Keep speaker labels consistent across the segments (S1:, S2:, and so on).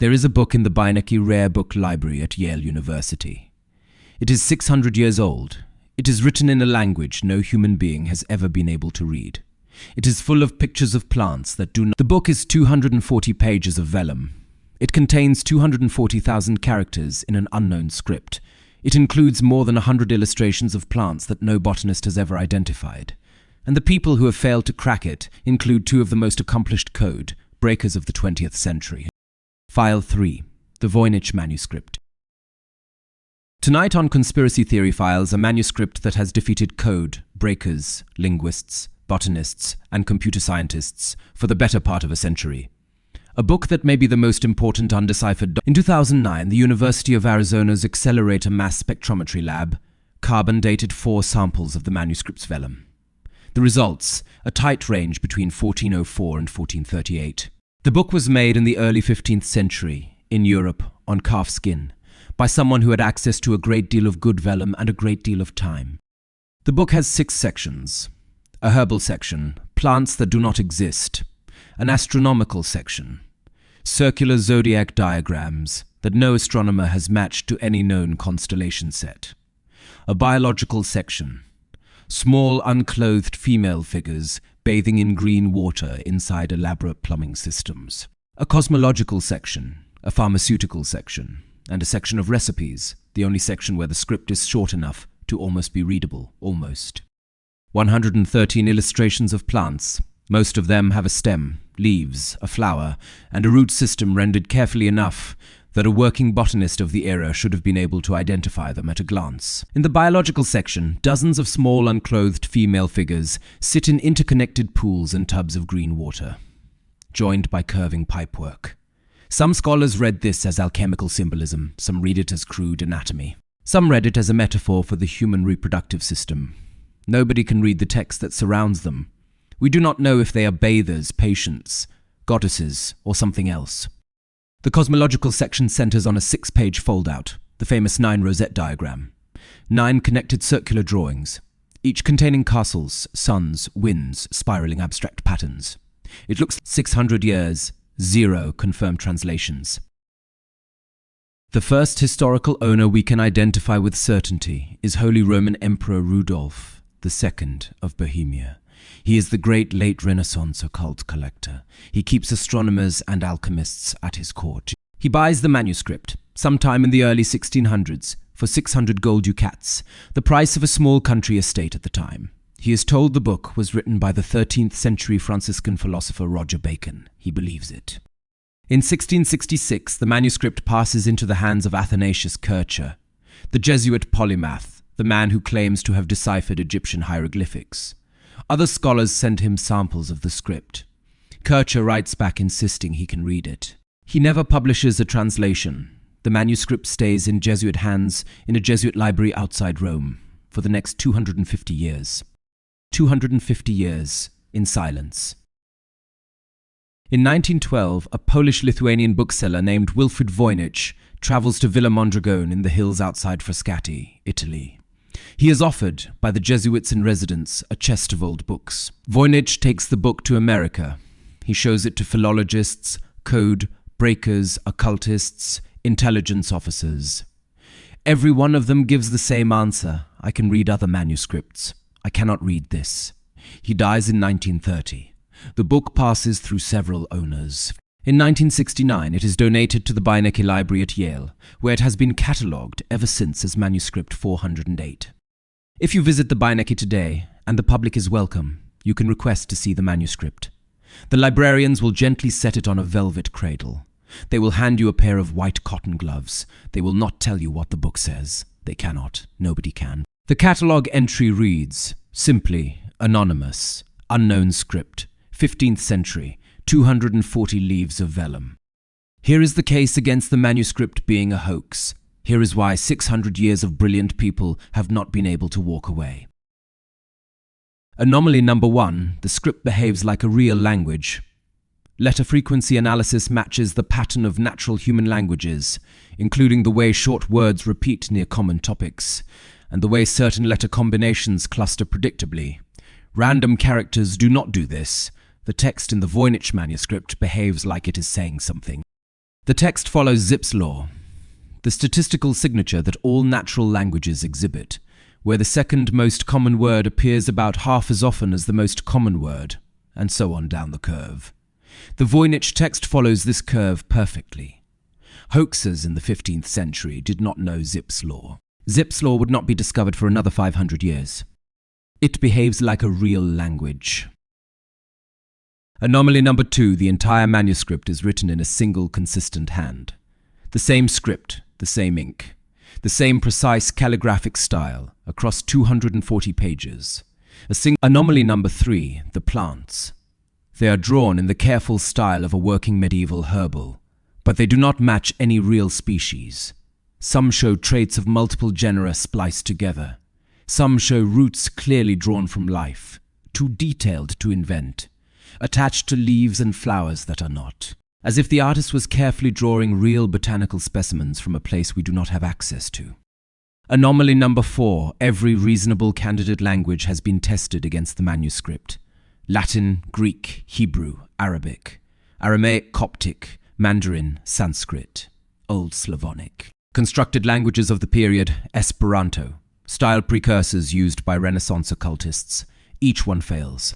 S1: There is a book in the Beinecke Rare Book Library at Yale University. It is 600 years old. It is written in a language no human being has ever been able to read. It is full of pictures of plants that do not... The book is 240 pages of vellum. It contains 240,000 characters in an unknown script. It includes more than 100 illustrations of plants that no botanist has ever identified. And the people who have failed to crack it include two of the most accomplished code breakers of the 20th century. File 3. The Voynich Manuscript. Tonight on Conspiracy Theory Files, a manuscript that has defeated code breakers, linguists, botanists, and computer scientists for the better part of a century. A book that may be the most important undeciphered. In 2009, the University of Arizona's Accelerator Mass Spectrometry Lab carbon dated 4 samples of the manuscript's vellum. The results, a tight range between 1404 and 1438. The book was made in the early 15th century, in Europe, on calf skin, by someone who had access to a great deal of good vellum and a great deal of time. The book has 6 sections. A herbal section, plants that do not exist. An astronomical section, circular zodiac diagrams that no astronomer has matched to any known constellation set. A biological section, small unclothed female figures bathing in green water inside elaborate plumbing systems. A cosmological section, a pharmaceutical section, and a section of recipes, the only section where the script is short enough to almost be readable, almost. 113 illustrations of plants. Most of them have a stem, leaves, a flower, and a root system rendered carefully enough that a working botanist of the era should have been able to identify them at a glance. In the biological section, dozens of small unclothed female figures sit in interconnected pools and tubs of green water, joined by curving pipework. Some scholars read this as alchemical symbolism, some read it as crude anatomy. Some read it as a metaphor for the human reproductive system. Nobody can read the text that surrounds them. We do not know if they are bathers, patients, goddesses, or something else. The cosmological section centers on a 6-page foldout, the famous 9-rosette diagram. 9 connected circular drawings, each containing castles, suns, winds, spiraling abstract patterns. It looks 600 years, 0 confirmed translations. The first historical owner we can identify with certainty is Holy Roman Emperor Rudolph II of Bohemia. He is the great late Renaissance occult collector. He keeps astronomers and alchemists at his court. He buys the manuscript, sometime in the early 1600s, for 600 gold ducats, the price of a small country estate at the time. He is told the book was written by the 13th century Franciscan philosopher Roger Bacon. He believes it. In 1666, the manuscript passes into the hands of Athanasius Kircher, the Jesuit polymath, the man who claims to have deciphered Egyptian hieroglyphics. Other scholars send him samples of the script. Kircher writes back insisting he can read it. He never publishes a translation. The manuscript stays in Jesuit hands in a Jesuit library outside Rome for the next 250 years. 250 years in silence. In 1912, a Polish-Lithuanian bookseller named Wilfrid Voynich travels to Villa Mondragone in the hills outside Frascati, Italy. He is offered, by the Jesuits in residence, a chest of old books. Voynich takes the book to America. He shows it to philologists, code breakers, occultists, intelligence officers. Every one of them gives the same answer: I can read other manuscripts. I cannot read this. He dies in 1930. The book passes through several owners. In 1969, it is donated to the Beinecke Library at Yale, where it has been catalogued ever since as manuscript 408. If you visit the Beinecke today, and the public is welcome, you can request to see the manuscript. The librarians will gently set it on a velvet cradle. They will hand you a pair of white cotton gloves. They will not tell you what the book says. They cannot. Nobody can. The catalogue entry reads, simply, anonymous, unknown script, 15th century, 240 leaves of vellum. Here is the case against the manuscript being a hoax. Here is why 600 years of brilliant people have not been able to walk away. Anomaly number 1, the script behaves like a real language. Letter frequency analysis matches the pattern of natural human languages, including the way short words repeat near common topics, and the way certain letter combinations cluster predictably. Random characters do not do this. The text in the Voynich manuscript behaves like it is saying something. The text follows Zipf's law, the statistical signature that all natural languages exhibit, where the second most common word appears about half as often as the most common word, and so on down the curve. The Voynich text follows this curve perfectly. Hoaxers in the 15th century did not know Zipf's law. Zipf's law would not be discovered for another 500 years. It behaves like a real language. Anomaly number 2, the entire manuscript is written in a single consistent hand. The same script, the same ink, the same precise calligraphic style across 240 pages. Anomaly number 3, the plants. They are drawn in the careful style of a working medieval herbal, but they do not match any real species. Some show traits of multiple genera spliced together. Some show roots clearly drawn from life, too detailed to invent, attached to leaves and flowers that are not, as if the artist was carefully drawing real botanical specimens from a place we do not have access to. Anomaly number 4, every reasonable candidate language has been tested against the manuscript. Latin, Greek, Hebrew, Arabic, Aramaic, Coptic, Mandarin, Sanskrit, Old Slavonic. Constructed languages of the period, Esperanto, style precursors used by Renaissance occultists. Each one fails.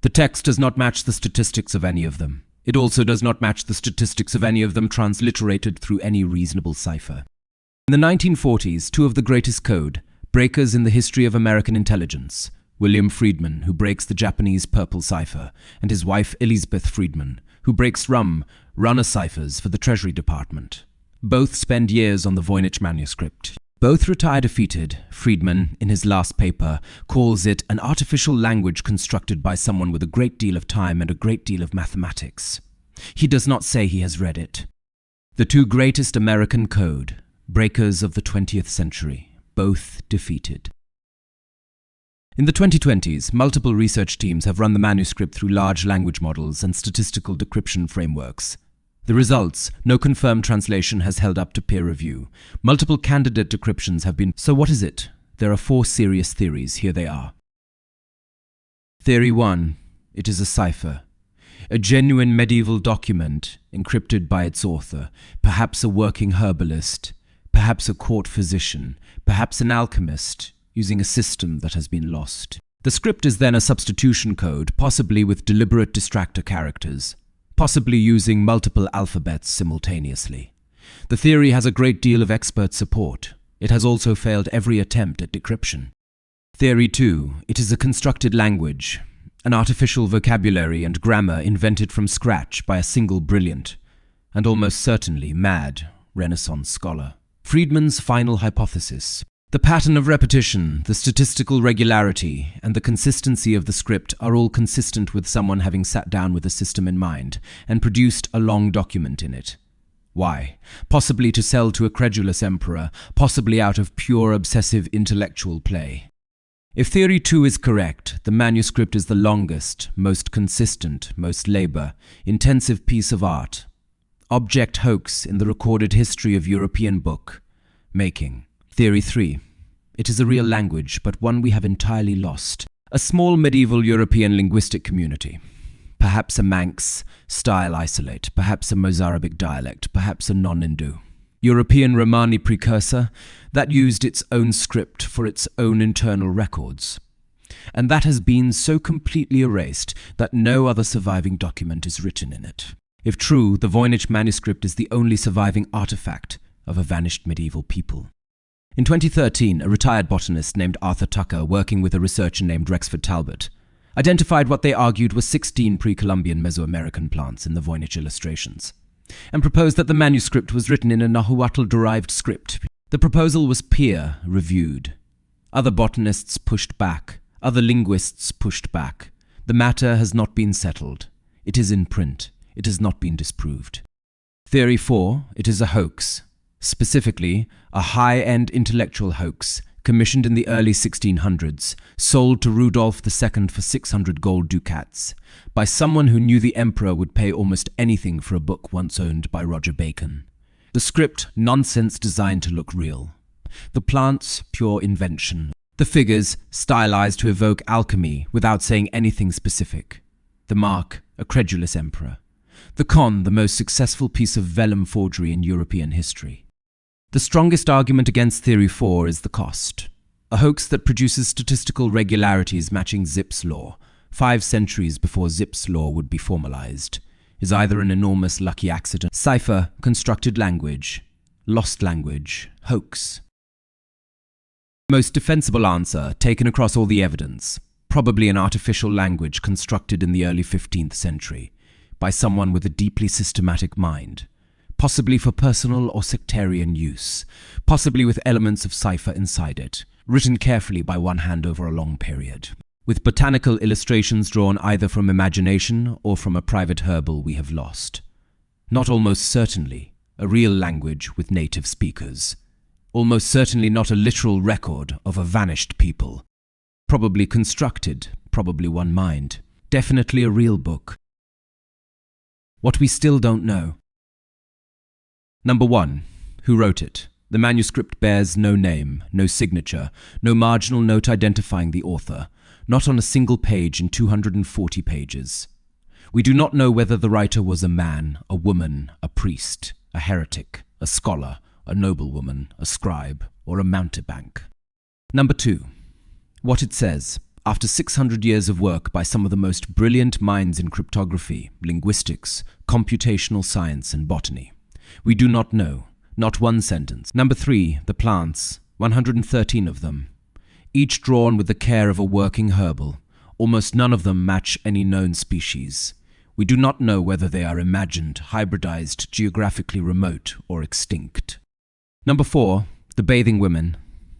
S1: The text does not match the statistics of any of them. It also does not match the statistics of any of them transliterated through any reasonable cipher. In the 1940s, two of the greatest code breakers in the history of American intelligence, William Friedman, who breaks the Japanese purple cipher, and his wife Elizabeth Friedman, who breaks runner ciphers for the Treasury Department. Both spend years on the Voynich Manuscript. Both retire defeated. Friedman, in his last paper, calls it an artificial language constructed by someone with a great deal of time and a great deal of mathematics. He does not say he has read it. The two greatest American code breakers of the 20th century, both defeated. In the 2020s, multiple research teams have run the manuscript through large language models and statistical decryption frameworks. The results, no confirmed translation has held up to peer review. Multiple candidate decryptions have been. So what is it? There are 4 serious theories. Here they are. Theory 1. It is a cipher. A genuine medieval document, encrypted by its author, perhaps a working herbalist, perhaps a court physician, perhaps an alchemist, using a system that has been lost. The script is then a substitution code, possibly with deliberate distractor characters, possibly using multiple alphabets simultaneously. The theory has a great deal of expert support. It has also failed every attempt at decryption. Theory 2. It is a constructed language, an artificial vocabulary and grammar invented from scratch by a single brilliant, and almost certainly mad, Renaissance scholar. Friedman's final hypothesis. The pattern of repetition, the statistical regularity, and the consistency of the script are all consistent with someone having sat down with a system in mind and produced a long document in it. Why? Possibly to sell to a credulous emperor, possibly out of pure obsessive intellectual play. If theory 2 is correct, the manuscript is the longest, most consistent, most labor-intensive piece of art. Object hoax in the recorded history of European book making. Theory 3. It is a real language, but one we have entirely lost. A small medieval European linguistic community. Perhaps a Manx style isolate, perhaps a Mozarabic dialect, perhaps a non-Hindu. European Romani precursor that used its own script for its own internal records. And that has been so completely erased that no other surviving document is written in it. If true, the Voynich Manuscript is the only surviving artifact of a vanished medieval people. In 2013, a retired botanist named Arthur Tucker, working with a researcher named Rexford Talbot, identified what they argued were 16 pre-Columbian Mesoamerican plants in the Voynich illustrations, and proposed that the manuscript was written in a Nahuatl-derived script. The proposal was peer-reviewed. Other botanists pushed back. Other linguists pushed back. The matter has not been settled. It is in print. It has not been disproved. Theory 4. It is a hoax. Specifically, a high-end intellectual hoax, commissioned in the early 1600s, sold to Rudolph II for 600 gold ducats, by someone who knew the emperor would pay almost anything for a book once owned by Roger Bacon. The script, nonsense designed to look real. The plants, pure invention. The figures, stylized to evoke alchemy without saying anything specific. The mark, a credulous emperor. The con, the most successful piece of vellum forgery in European history. The strongest argument against Theory 4 is the cost. A hoax that produces statistical regularities matching Zipf's law, 5 centuries before Zipf's law would be formalized, is either an enormous lucky accident, cipher, constructed language, lost language, hoax. Most defensible answer, taken across all the evidence, probably an artificial language constructed in the early 15th century by someone with a deeply systematic mind, possibly for personal or sectarian use, possibly with elements of cipher inside it, written carefully by one hand over a long period, with botanical illustrations drawn either from imagination or from a private herbal we have lost. Not almost certainly a real language with native speakers. Almost certainly not a literal record of a vanished people. Probably constructed, probably one mind. Definitely a real book. What we still don't know. Number 1. Who wrote it? The manuscript bears no name, no signature, no marginal note identifying the author, not on a single page in 240 pages. We do not know whether the writer was a man, a woman, a priest, a heretic, a scholar, a noblewoman, a scribe, or a mountebank. Number 2. What it says. After 600 years of work by some of the most brilliant minds in cryptography, linguistics, computational science, and botany, we do not know. Not one sentence. Number 3. The plants. 113 of them. Each drawn with the care of a working herbal. Almost none of them match any known species. We do not know whether they are imagined, hybridized, geographically remote, or extinct. Number 4. The bathing women.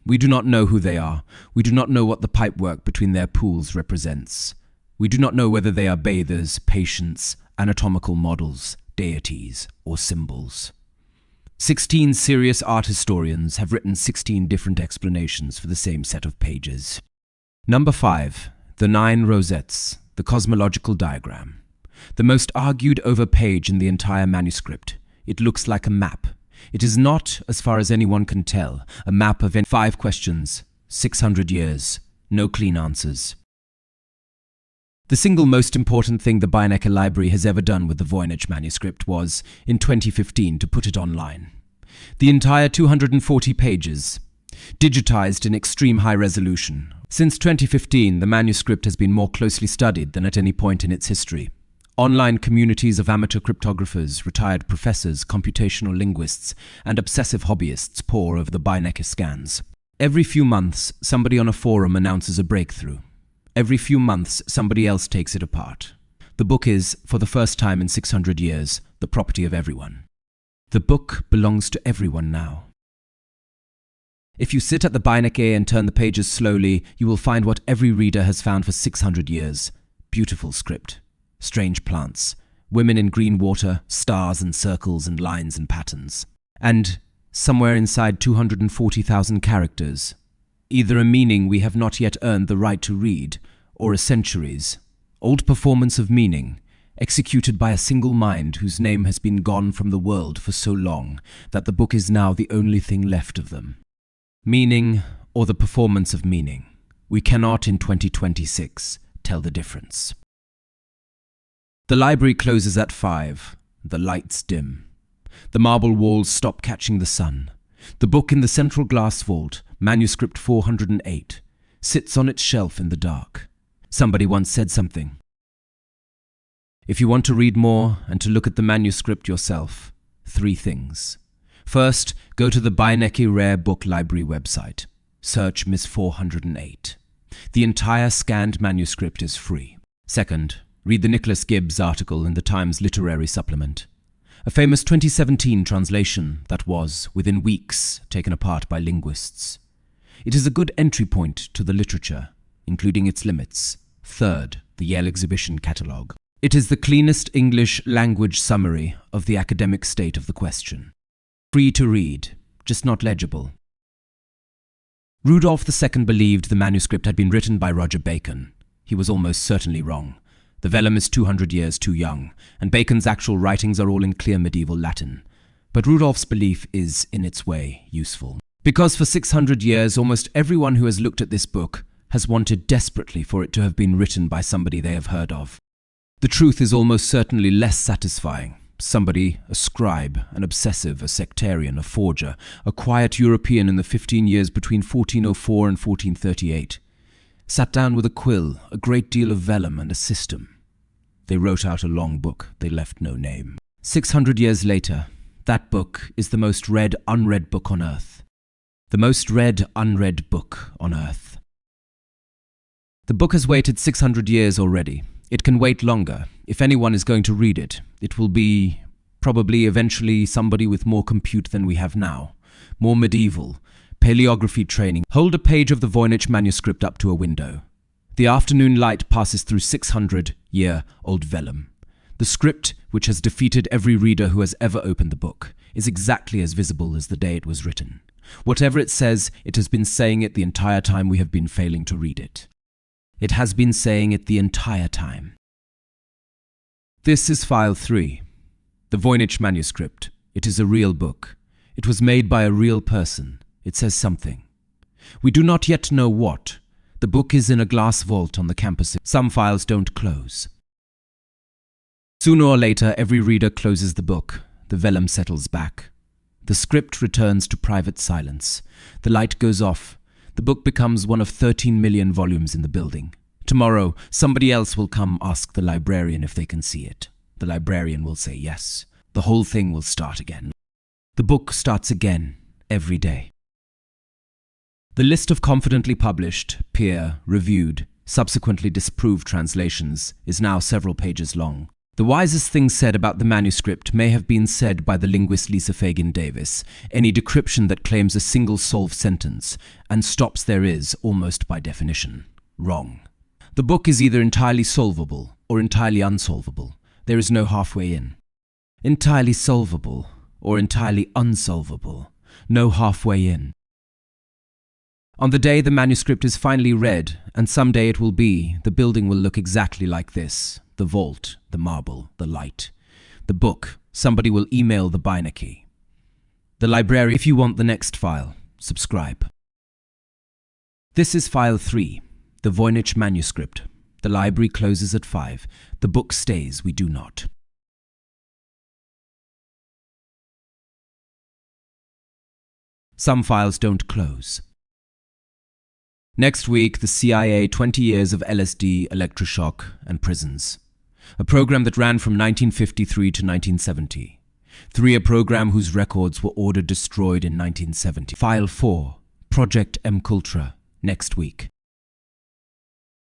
S1: We do not know who they are. We do not know what the pipework between their pools represents. We do not know whether they are bathers, patients, anatomical models, deities, or symbols. 16 serious art historians have written 16 different explanations for the same set of pages. Number 5. The 9 rosettes, the cosmological diagram. The most argued over page in the entire manuscript. It looks like a map. It is not, as far as anyone can tell, a map of 5 questions, 600 years, no clean answers. The single most important thing the Beinecke Library has ever done with the Voynich Manuscript was, in 2015, to put it online. The entire 240 pages, digitized in extreme high resolution. Since 2015, the manuscript has been more closely studied than at any point in its history. Online communities of amateur cryptographers, retired professors, computational linguists, and obsessive hobbyists pore over the Beinecke scans. Every few months, somebody on a forum announces a breakthrough. Every few months, somebody else takes it apart. The book is, for the first time in 600 years, the property of everyone. The book belongs to everyone now. If you sit at the Beinecke and turn the pages slowly, you will find what every reader has found for 600 years. Beautiful script. Strange plants, women in green water, stars and circles and lines and patterns. And, somewhere inside 240,000 characters, either a meaning we have not yet earned the right to read, or a centuries, old performance of meaning, executed by a single mind whose name has been gone from the world for so long that the book is now the only thing left of them. Meaning, or the performance of meaning. We cannot in 2026 tell the difference. The library closes at 5. The lights dim. The marble walls stop catching the sun. The book in the central glass vault, manuscript 408, sits on its shelf in the dark. Somebody once said something. If you want to read more and to look at the manuscript yourself, 3 things. First, go to the Beinecke Rare Book Library website. Search Miss 408. The entire scanned manuscript is free. Second, read the Nicholas Gibbs article in the Times Literary Supplement. A famous 2017 translation that was, within weeks, taken apart by linguists. It is a good entry point to the literature, including its limits. Third, the Yale exhibition catalogue. It is the cleanest English language summary of the academic state of the question. Free to read, just not legible. Rudolph II believed the manuscript had been written by Roger Bacon. He was almost certainly wrong. The vellum is 200 years too young, and Bacon's actual writings are all in clear medieval Latin. But Rudolph's belief is, in its way, useful. Because for 600 years, almost everyone who has looked at this book has wanted desperately for it to have been written by somebody they have heard of. The truth is almost certainly less satisfying. Somebody, a scribe, an obsessive, a sectarian, a forger, a quiet European in the 15 years between 1404 and 1438, sat down with a quill, a great deal of vellum, and a system. They wrote out a long book. They left no name. 600 years later, that book is the most read, unread book on earth. The most read, unread book on earth. The book has waited 600 years already. It can wait longer. If anyone is going to read it, it will be probably eventually somebody with more compute than we have now, more medieval, paleography training. Hold a page of the Voynich Manuscript up to a window. The afternoon light passes through 600-year-old vellum. The script, which has defeated every reader who has ever opened the book, is exactly as visible as the day it was written. Whatever it says, it has been saying it the entire time we have been failing to read it. It has been saying it the entire time. This is File 3, the Voynich Manuscript. It is a real book. It was made by a real person. It says something. We do not yet know what. The book is in a glass vault on the campus. Some files don't close. Sooner or later, every reader closes the book. The vellum settles back. The script returns to private silence. The light goes off. The book becomes one of 13 million volumes in the building. Tomorrow, somebody else will come ask the librarian if they can see it. The librarian will say yes. The whole thing will start again. The book starts again, every day. The list of confidently published, peer-reviewed, subsequently disproved translations is now several pages long. The wisest thing said about the manuscript may have been said by the linguist Lisa Fagin Davis. Any decryption that claims a single solved sentence and stops there is, almost by definition, wrong. The book is either entirely solvable or entirely unsolvable. There is no halfway in. Entirely solvable or entirely unsolvable. No halfway in. On the day the manuscript is finally read, and someday it will be, the building will look exactly like this. The vault, the marble, the light. The book, somebody will email the Beinecke. The library, if you want the next file, subscribe. This is File 3, the Voynich Manuscript. The library closes at 5. The book stays, we do not. Some files don't close. Next week, the CIA, 20 years of LSD, electroshock, and prisons. A program that ran from 1953 to 1970. 3, a program whose records were ordered destroyed in 1970. File 4, Project M. Cultra, next week.